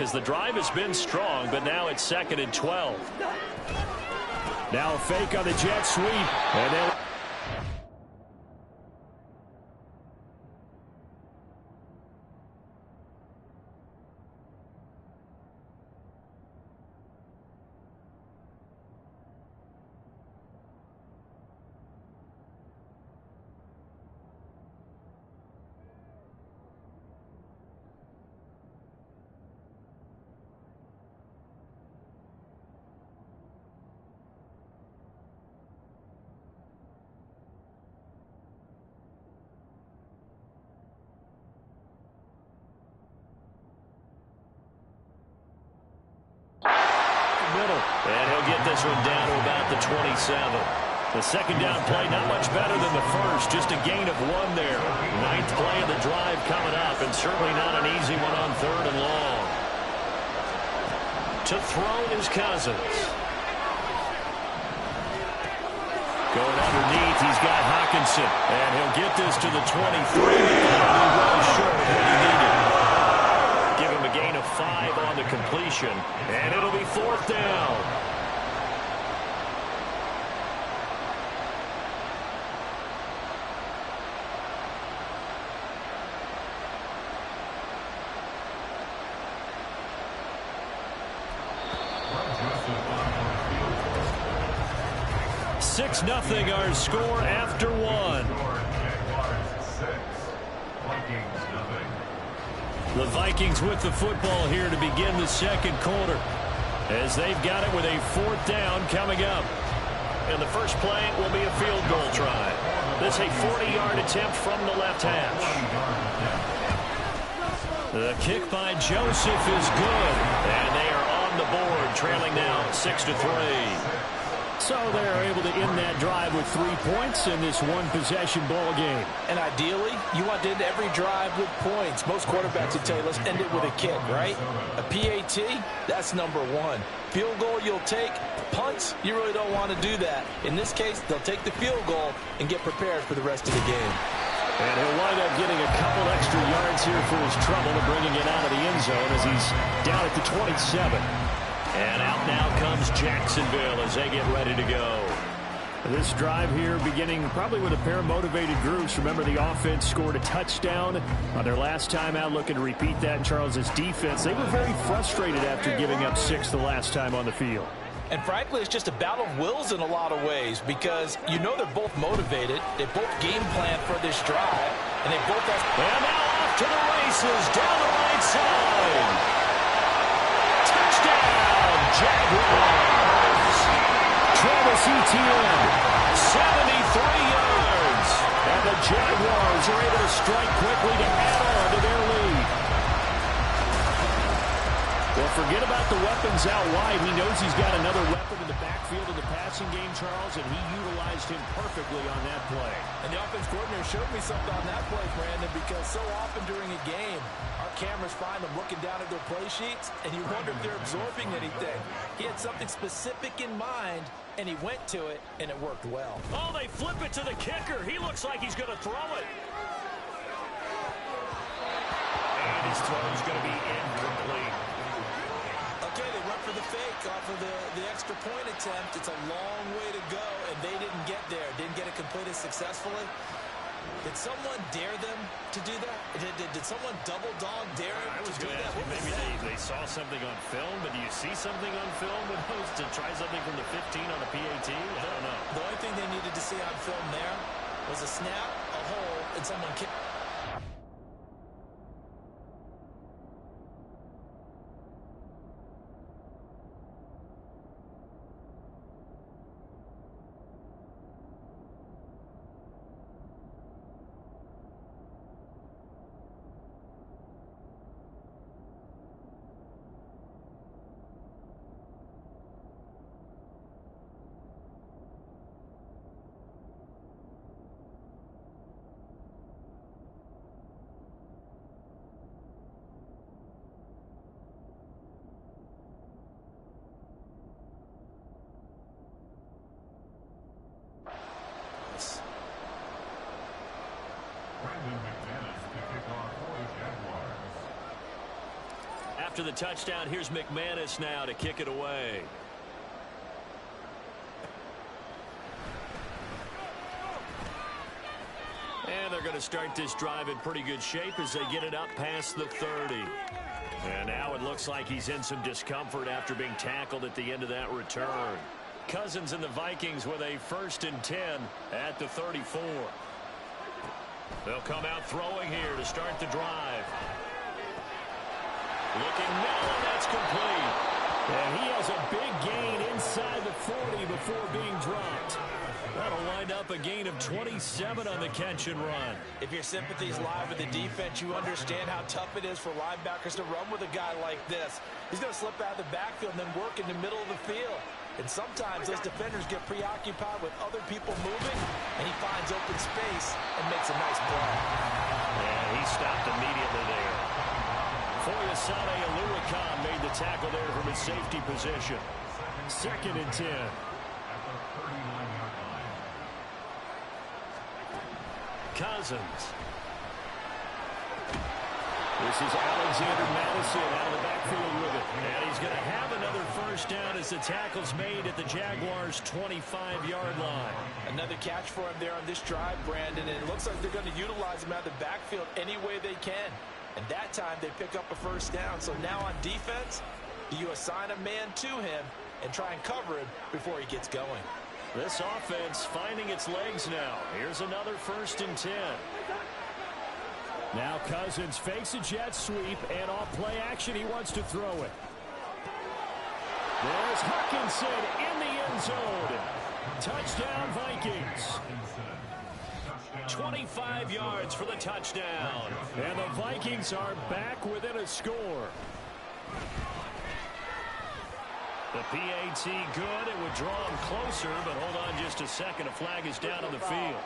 As the drive has been strong, but now it's 2nd and 12. Now a fake on the jet sweep. And they'll... And he'll get this one down to about the 27. The second down play, not much better than the first, just a gain of 1 there. 9th play of the drive coming up, and certainly not an easy one on 3rd and long. To throw is Cousins. Going underneath, he's got Hawkinson. And he'll get this to the 23. Well short of what he needed. Give him a gain of 5 on the completion. And it'll be 4th down. Nothing our score after 1. The Vikings with the football here to begin the 2nd quarter, as they've got it with a 4th down coming up. And the first play will be a field goal try. This a 40-yard attempt from the left hash. The kick by Joseph is good, and they are on the board, trailing now 6-3. So they're able to end that drive with 3 points in this one-possession ball game. And ideally, you want to end every drive with points. Most quarterbacks would tell you, let's end it with a kick, right? A PAT, that's number 1. Field goal you'll take. Punts, you really don't want to do that. In this case, they'll take the field goal and get prepared for the rest of the game. And he'll wind up getting a couple extra yards here for his trouble and bringing it out of the end zone as he's down at the 27. And out now comes Jacksonville as they get ready to go. This drive here beginning probably with a pair of motivated groups. Remember, the offense scored a touchdown on their last time out, looking to repeat that in Charles's defense. They were very frustrated after giving up 6 the last time on the field. And frankly, it's just a battle of wills in a lot of ways, because you know they're both motivated. They both game plan for this drive, and they both have... And now off to the races down the right side. Jaguars. Travis Etienne, 73 yards. And the Jaguars are able to strike quickly to add on to their lead. Well, forget about the weapons out wide. He knows he's got another weapon in the backfield of the passing game, Charles, and he utilized him perfectly on that play. And the offense coordinator showed me something on that play, Brandon, because so often during a game, our cameras find them looking down at their play sheets, and you wonder if they're absorbing anything. He had something specific in mind, and he went to it, and it worked well. Oh, they flip it to the kicker. He looks like he's going to throw it. And his throw is going to be incomplete. Okay, they went for the fake off of the extra point attempt. It's a long way to go, and they didn't get there. Didn't get it completed successfully. Did someone dare them to do that? Did someone double dog dare them to do that? Maybe they saw something on film, but do you see something on film with those to try something from the 15 on a PAT? I don't know. The only thing they needed to see on film there was a snap, a hole, and someone kicked. after the touchdown. Here's McManus now to kick it away. And they're going to start this drive in pretty good shape as they get it up past the 30. And now it looks like he's in some discomfort after being tackled at the end of that return. Cousins and the Vikings with a 1st and 10 at the 34. They'll come out throwing here to start the drive. Looking middle, and that's complete. And he has a big gain inside the 40 before being dropped. That'll wind up a gain of 27 on the catch and run. If your sympathies lie with the defense, you understand how tough it is for linebackers to run with a guy like this. He's going to slip out of the backfield and then work in the middle of the field. And sometimes those defenders get preoccupied with other people moving, and he finds open space and makes a nice play. And he stopped immediately there. Foyesade Aluakon made the tackle there from his safety position. 2nd and 10. Cousins. This is Alexander Madison out of the backfield with it. And he's going to have another 1st down as the tackle's made at the Jaguars' 25-yard line. Another catch for him there on this drive, Brandon, and it looks like they're going to utilize him out of the backfield any way they can. And that time they pick up a 1st down. So now on defense, you assign a man to him and try and cover him before he gets going. This offense finding its legs now. Here's another 1st and 10. Now Cousins fakes a jet sweep, and off play action, he wants to throw it. There's Hutchinson in the end zone. Touchdown, Vikings. 25 yards for the touchdown. And the Vikings are back within a score. The PAT good. It would draw him closer, but hold on just a second. A flag is down on the field.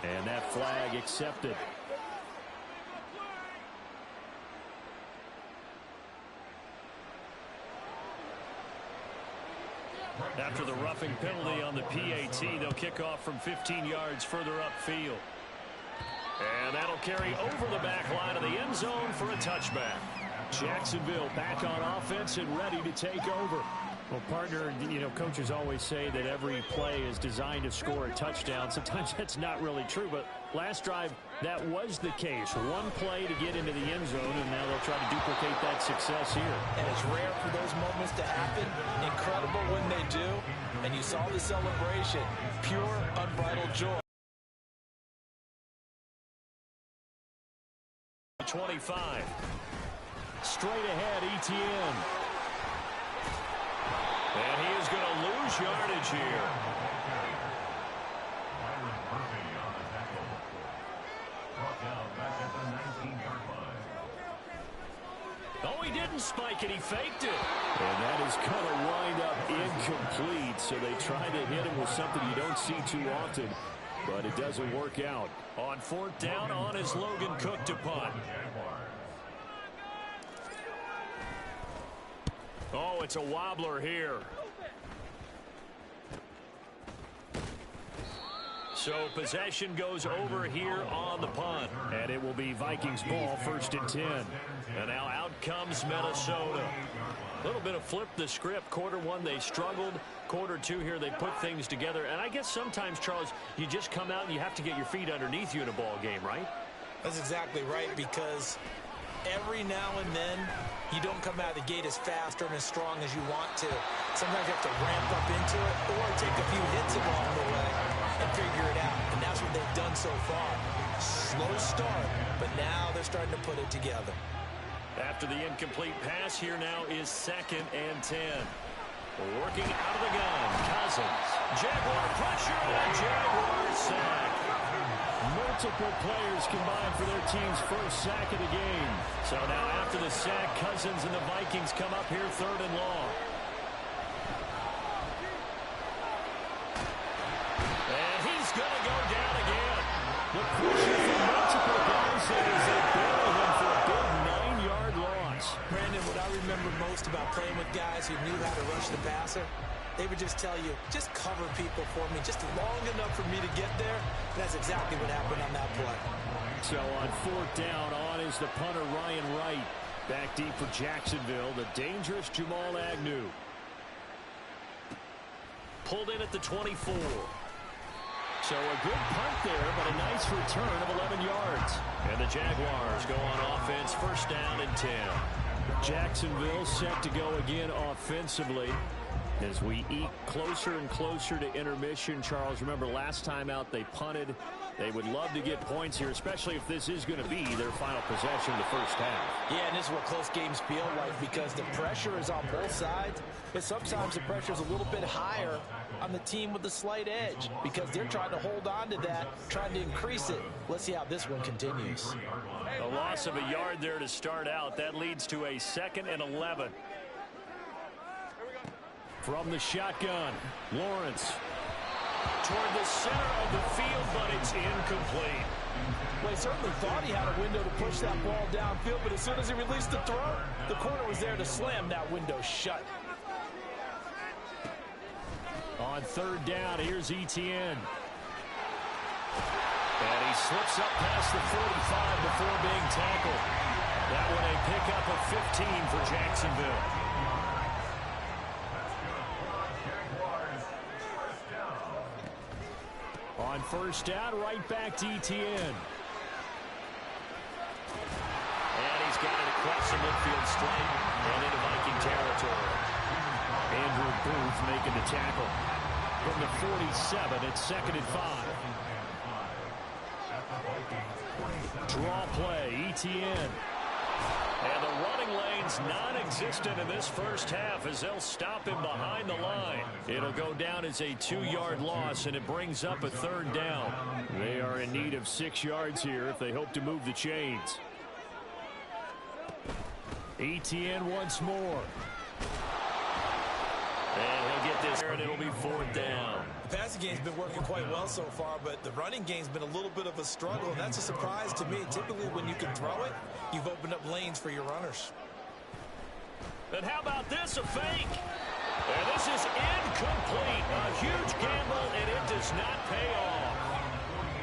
And that flag accepted. After the roughing penalty on the PAT, they'll kick off from 15 yards further upfield. And that'll carry over the back line of the end zone for a touchback. Jacksonville back on offense and ready to take over. Well, partner, you know, coaches always say that every play is designed to score a touchdown. Sometimes that's not really true, but last drive, that was the case. One play to get into the end zone, and now they'll try to duplicate that success here. And it's rare for those moments to happen. Incredible when they do. And you saw the celebration. Pure, unbridled joy. 25. Straight ahead, ETN. And he is going to lose yardage here. Oh, he didn't spike it. He faked it. And that is going to wind up incomplete. So they try to hit him with something you don't see too often, but it doesn't work out. On 4th down, on is Logan Cook to punt. Oh, it's a wobbler here. So possession goes over here on the punt. And it will be Vikings ball, 1st and 10. And now out comes Minnesota. A little bit of flip the script. Quarter 1, they struggled. Quarter 2 here, they put things together. And I guess sometimes, Charles, you just come out and you have to get your feet underneath you in a ball game, right? That's exactly right, because every now and then you don't come out of the gate as fast or as strong as you want to. Sometimes you have to ramp up into it or take a few hits along the way and figure it out. And that's what they've done so far. Slow start, but now they're starting to put it together. After the incomplete pass, here now is 2nd and 10. Working out of the gun, Cousins. Jaguar pressure, and a Jaguar sack. Multiple players combined for their team's 1st sack of the game. So now after the sack, Cousins and the Vikings come up here 3rd and long. And he's going to go down again. The pressure from multiple guys as they bury him for a big 9-yard loss. Brandon, what I remember most about playing with guys who knew how to rush the passer, they would just tell you, just cover people for me, just long enough for me to get there. And that's exactly what happened on that play. So on fourth down, on is the punter Ryan Wright. Back deep for Jacksonville, the dangerous Jamal Agnew. Pulled in at the 24. So a good punt there, but a nice return of 11 yards. And the Jaguars go on offense, first down and 10. Jacksonville set to go again offensively as we eke closer and closer to intermission. Charles, remember last time out they punted. They would love to get points here, especially if this is going to be their final possession of the first half. Yeah, and this is what close games feel like because the pressure is on both sides, but sometimes the pressure is a little bit higher on the team with the slight edge because they're trying to hold on to that, trying to increase it. Let's see how this one continues. A loss of a yard there to start out. That leads to a 2nd and 11. From the shotgun, Lawrence. Toward the center of the field, but it's incomplete. Well, he certainly thought he had a window to push that ball downfield, but as soon as he released the throw, the corner was there to slam that window shut. On third down, here's Etienne. And he slips up past the 45 before being tackled. That one a pickup of 15 for Jacksonville. On first down, right back to Etienne. And he's got it across the midfield straight and into Viking territory. Andrew Booth making the tackle. From the 47, it's 2nd and 5. Draw play, Etienne. And the running lane's non-existent in this first half as they'll stop him behind the line. It'll go down as a 2-yard loss, and it brings up a third down. They are in need of 6 yards here if they hope to move the chains. Etienne once more. And he'll get this, and it'll be 4th down. The passing game's been working quite well so far, but the running game's been a little bit of a struggle, and that's a surprise to me. Typically, when you can throw it, you've opened up lanes for your runners. And how about this, a fake? And this is incomplete. A huge gamble, and it does not pay off.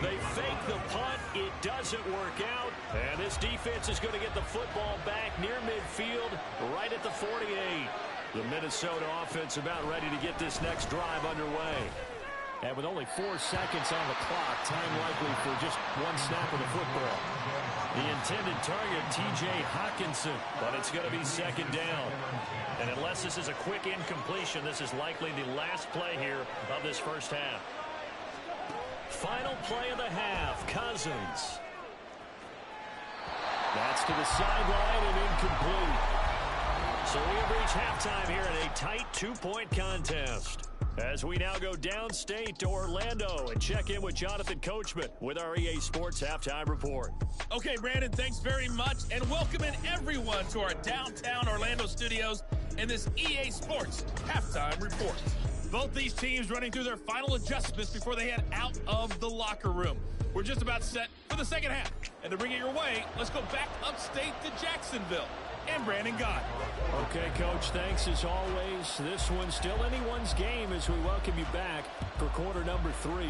They fake the punt. It doesn't work out. And this defense is going to get the football back near midfield, right at the 48. The Minnesota offense about ready to get this next drive underway. And with only 4 seconds on the clock, time likely for just one snap of the football. The intended target, T.J. Hawkinson, but it's going to be 2nd down. And unless this is a quick incompletion, this is likely the last play here of this first half. Final play of the half, Cousins. That's to the sideline and incomplete. So we have reached halftime here in a tight 2-point contest. As we now go downstate to Orlando and check in with Jonathan Coachman with our EA Sports Halftime Report. Okay, Brandon, thanks very much, and welcome in everyone to our downtown Orlando studios and this EA Sports Halftime Report. Both these teams running through their final adjustments before they head out of the locker room. We're just about set for the second half. And to bring it your way, let's go back upstate to Jacksonville. And Brandon Gott. Okay, Coach, thanks as always. This one's still anyone's game as we welcome you back for quarter number 3.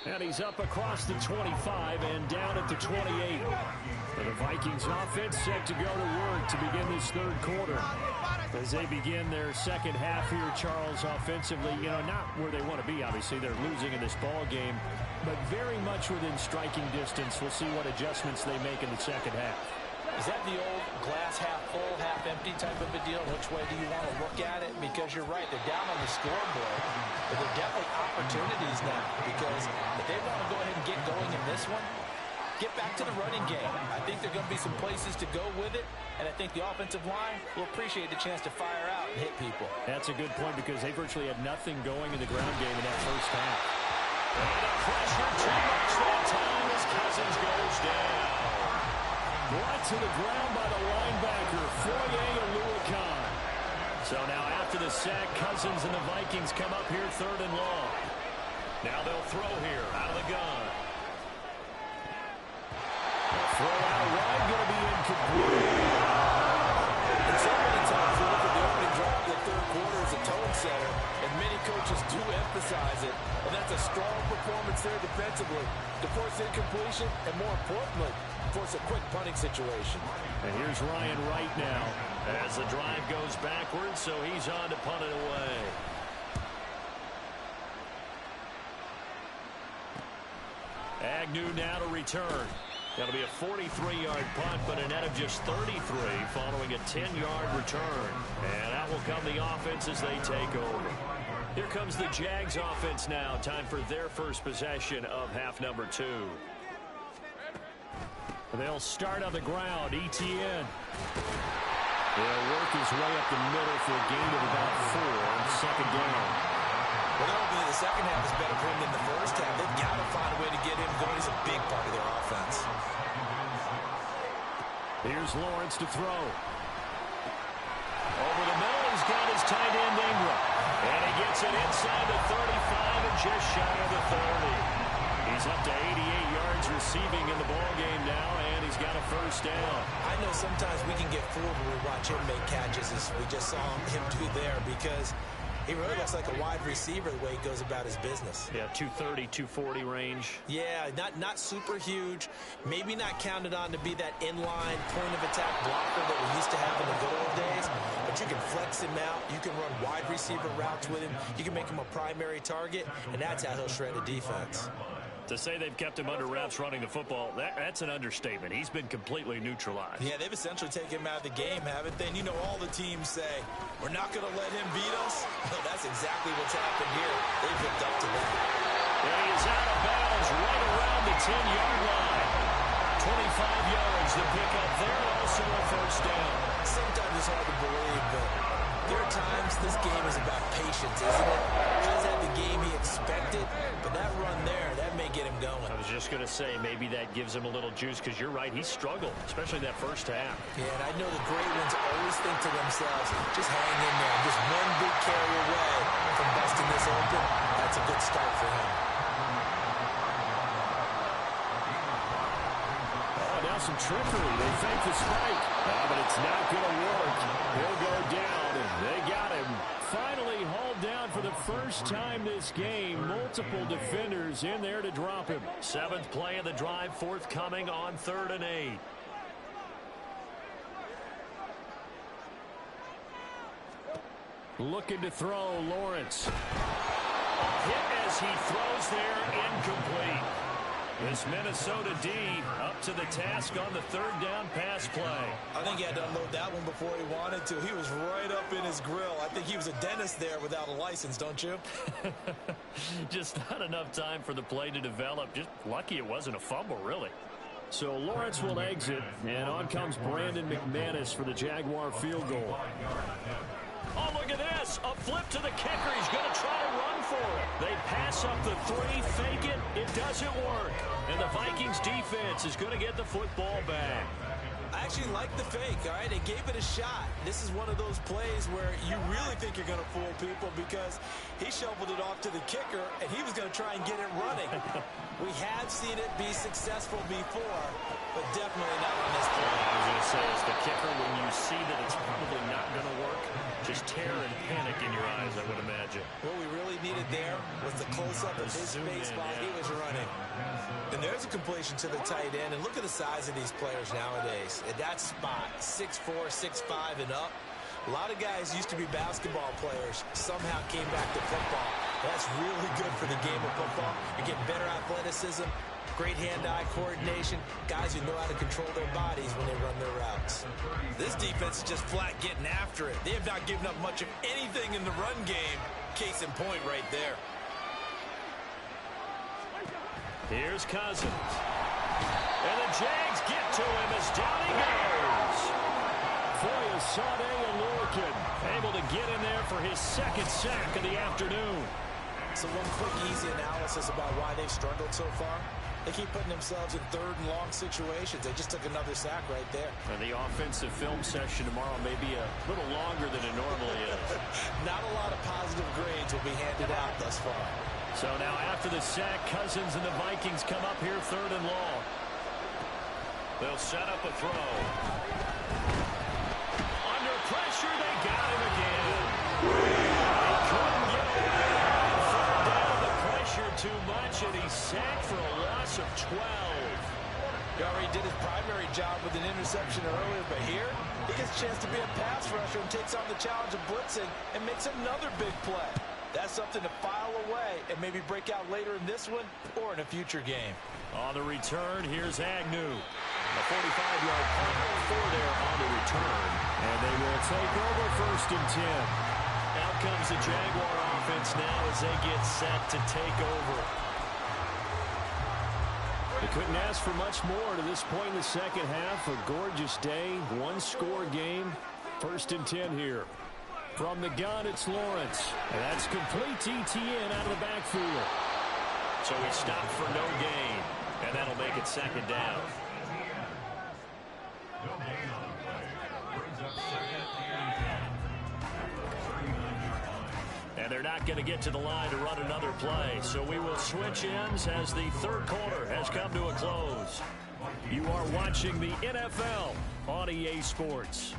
And he's up across the 25 and down at the 28. For the Vikings offense set to go to work to begin this third quarter. As they begin their second half here, Charles, offensively, not where they want to be, obviously. They're losing in this ball game, but very much within striking distance. We'll see what adjustments they make in the second half. Is that the old glass half full, half empty type of a deal? Which way do you want to look at it? Because you're right, they're down on the scoreboard, but they're definitely opportunities now because if they want to go ahead and get going in this one, get back to the running game. I think there are going to be some places to go with it, and I think the offensive line will appreciate the chance to fire out and hit people. That's a good point because they virtually had nothing going in the ground game in that first half. And the pressure too much that time as Cousins goes down. Brought to the ground by the linebacker, Foye Oluokun. So now after the sack, Cousins and the Vikings come up here 3rd and long. Now they'll throw here out of the gun. Throw out wide, going to be incomplete. And so many times we look at the opening drive of the third quarter as a tone setter, and many coaches do emphasize it. And that's a strong performance there defensively to force incompletion and, more importantly, force a quick punting situation. And here's Ryan Wright now as the drive goes backwards, so he's on to punt it away. Agnew now to return. That'll be a 43-yard punt, but a net of just 33 following a 10-yard return. And out will come the offense as they take over. Here comes the Jags offense now. Time for their first possession of half number 2. They'll start on the ground. Etienne. They'll work his way up the middle for a gain of about 4 on second down. Well, not only the second half is better for him than the first half, they've got to find a way to get him going. He's a big part of their offense. Here's Lawrence to throw. Over the middle, he's got his tight end Ingram. And he gets it inside the 35 and just shy of the 30. He's up to 88 yards receiving in the ballgame now, and he's got a first down. I know sometimes we can get fooled when we watch him make catches, as we just saw him do there, because he really looks like a wide receiver the way he goes about his business. Yeah, 230, 240 range. Yeah, not super huge. Maybe not counted on to be that inline point-of-attack blocker that we used to have in the good old days. But you can flex him out. You can run wide receiver routes with him. You can make him a primary target, and that's how he'll shred a defense. To say they've kept him under wraps running the football, that's an understatement. He's been completely neutralized. Yeah, they've essentially taken him out of the game, haven't they? And you know all the teams say, we're not going to let him beat us. Well, that's exactly what's happened here. They've hooked up to that. And he is out of bounds right around the 10-yard line. 25 yards to pick up there, also a first down. Sometimes it's hard to believe, but there are times this game is about patience, isn't it? He doesn't have the game he expected, but that run there, that may get him going. I was just going to say, maybe that gives him a little juice, because you're right, he struggled, especially that first half. Yeah, and I know the great ones always think to themselves, just hang in there, just one big carry away from busting this open. That's a good start for him. Oh, now some trickery. They fake the spike. But it's not going to work. He'll go down, and they got him. Finally hauled down for the first time this game. Multiple defenders in there to drop him. 7th play of the drive, forthcoming on 3rd and 8. Looking to throw, Lawrence. Hit as he throws there, incomplete. This Minnesota D up to the task on the 3rd down pass play. I think he had to unload that one before he wanted to. He was right up in his grill. I think he was a dentist there without a license, don't you? Just not enough time for the play to develop. Just lucky it wasn't a fumble, really. So Lawrence will exit, and on comes Brandon McManus for the Jaguar field goal. Oh, look at this. A flip to the kicker. He's going to try to run for it. They pass up the 3, fake it. It doesn't work. And the Vikings defense is going to get the football back. I actually like the fake, all right? They gave it a shot. This is one of those plays where you really think you're going to fool people because he shoveled it off to the kicker, and he was going to try and get it running. We have seen it be successful before, but definitely not on this play. I was going to say, as the kicker, when you see that it's probably not going to work, just terror and panic in your eyes, I would imagine. What we really needed there was the close-up of his face while he was running. And there's a completion to the tight end. And look at the size of these players nowadays. At that spot, 6'4", 6'5", and up. A lot of guys used to be basketball players, somehow came back to football. That's really good for the game of football. You're getting better athleticism, great hand-eye coordination, guys who know how to control their bodies when they run their routes. This defense is just flat getting after it. They have not given up much of anything in the run game. Case in point right there. Here's Cousins. And the Jags get to him as down he goes. Foyesade Alurkin able to get in there for his 2nd sack of the afternoon. So one quick, easy analysis about why they've struggled so far. They keep putting themselves in 3rd and long situations. They just took another sack right there. And the offensive film session tomorrow may be a little longer than it normally is. Not a lot of positive grades will be handed out thus far. So now after the sack, Cousins and the Vikings come up here 3rd and long. They'll set up a throw. Under pressure, they got him again. He couldn't get away. Third down, the pressure too much, and he's sacked for a loss of 12. He already did his primary job with an interception earlier, but here he gets a chance to be a pass rusher and takes on the challenge of blitzing and makes another big play. That's something to file away and maybe break out later in this one or in a future game. On the return, here's Agnew. A 45-yard punt for there on the return. And they will take over 1st and 10. Out comes the Jaguar offense now as they get set to take over. They couldn't ask for much more to this point in the second half. A gorgeous day, one-score game. 1st and 10 here. From the gun, it's Lawrence. And that's complete to Etienne out of the backfield. So he stopped for no gain. And that'll make it 2nd down. And they're not going to get to the line to run another play. So we will switch ends as the 3rd quarter has come to a close. You are watching the NFL on EA Sports.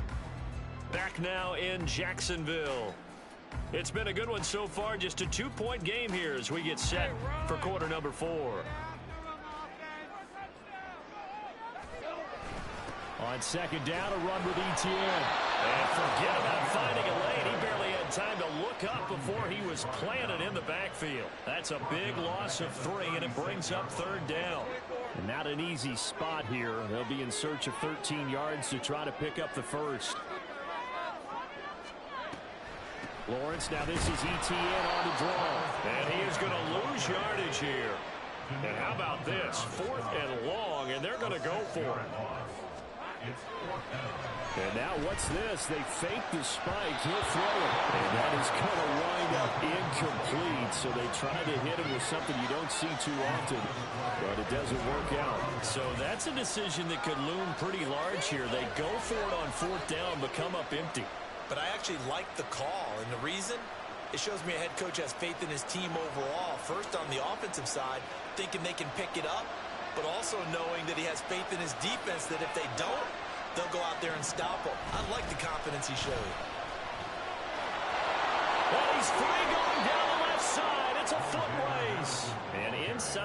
Back now in Jacksonville. It's been a good one so far. Just a 2-point game here as we get set for quarter number 4. On 2nd down, a run with Etienne. And forget about finding a lane. He barely had time to look up before he was planted in the backfield. That's a big loss of 3, and it brings up 3rd down. And not an easy spot here. They'll be in search of 13 yards to try to pick up the 1st. Lawrence, now this is Etienne on the draw. And he is going to lose yardage here. And how about this? 4th and long, and they're going to go for it. And now what's this? They fake the spike. He'll throw it. And that is going to wind up incomplete. So they try to hit him with something you don't see too often. But it doesn't work out. So that's a decision that could loom pretty large here. They go for it on 4th down, but come up empty. But I actually like the call, and the reason? It shows me a head coach has faith in his team overall. First, on the offensive side, thinking they can pick it up, but also knowing that he has faith in his defense that if they don't, they'll go out there and stop them. I like the confidence he showed. Well, he's free going down the left side. It's a foot race. And inside.